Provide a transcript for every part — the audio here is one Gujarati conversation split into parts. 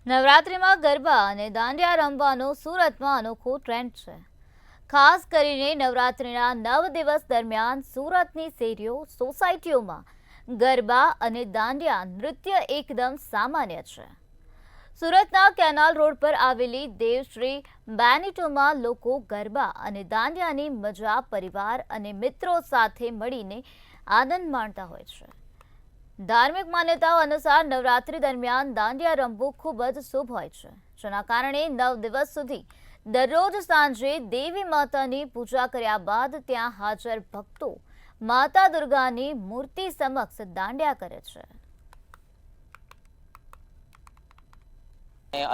નવરાત્રિમાં ગરબા અને દાંડિયા રમવાનો સુરતમાં અનોખો ટ્રેન્ડ છે। ખાસ કરીને નવરાત્રિના 9 દિવસ દરમિયાન સુરતની શેરીઓ સોસાયટીઓમાં ગરબા અને દાંડિયા નૃત્ય એકદમ સામાન્ય છે। સુરતના કેનાલ રોડ પર આવેલી દેવશ્રી બેનિટોમાં લોકો ગરબા અને દાંડિયાની મજા પરિવાર અને મિત્રો સાથે મળીને આનંદ માણતા હોય છે। ધાર્મિક માન્યતાઓ અનુસાર નવરાત્રિ દરમિયાન દાંડિયા રમવું ખૂબ જ શુભ હોય છે, જેના કારણે 9 દિવસ સુધી દરરોજ સાંજે દેવી માતાની પૂજા કર્યા બાદ ત્યાં હાજર ભક્તો માતા દુર્ગાની મૂર્તિ સમક્ષ દાંડિયા કરે છે।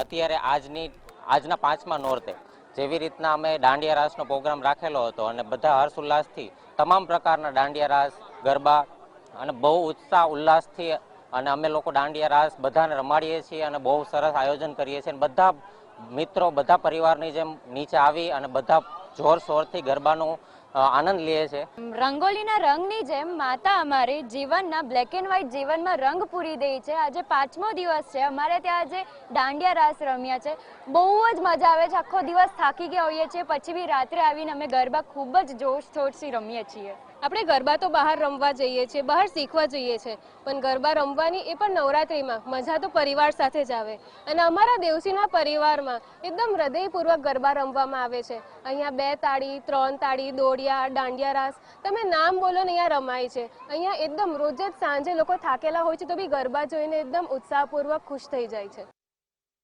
અત્યારે આજના 5મા નોરતે જેવી રીતના અમે દાંડિયા રાસનો પ્રોગ્રામ રાખેલો હતો અને બધા હર્ષ ઉલ્લાસથી તમામ પ્રકારના દાંડિયા રાસ ગરબા અને બહુ ઉત્સાહ ઉલ્લાસથી અને અમે લોકો દાંડિયા રાસ બધાને રમાડીએ છીએ અને બહુ સરસ આયોજન કરીએ છીએ અને બધા મિત્રો બધા પરિવારની જેમ નીચે આવી અને બધા જોરશોરથી ગરબાનો આનંદ લે છે। રંગોલીના રંગની જેમ માતા અમારે જીવનના બ્લેક એન્ડ વ્હાઇટ જીવનમાં રંગ પૂરી દે છે। આજે 5મો દિવસ છે, અમારે ત્યાં આજે દાંડિયા રાસ રમ્યા છે, બહુ જ મજા આવે છે। આખો દિવસ થાકી ગયા હોઈએ છીએ, પછી બી રાત્રે આવીને અમે ગરબા ખૂબ જ જોશથી રમીએ છીએ। આપણે ગરબા તો બહાર રમવા જઈએ છીએ, બહાર શીખવા જઈએ છીએ, પણ ગરબા રમવાની એ પણ નવરાત્રિમાં મજા તો પરિવાર સાથે જ આવે। અને અમારા દેવસીના પરિવારમાં એકદમ હૃદયપૂર્વક ગરબા રમવામાં આવે છે। અહીંયા 2 તાળી 3 તાળી દોડિયા દાંડિયા રાસ તમે નામ બોલો ને અહીંયા રમાય છે। અહીંયા એકદમ રોજ જ સાંજે લોકો થાકેલા હોય છે તો બી ગરબા જોઈને એકદમ ઉત્સાહપૂર્વક ખુશ થઈ જાય છે।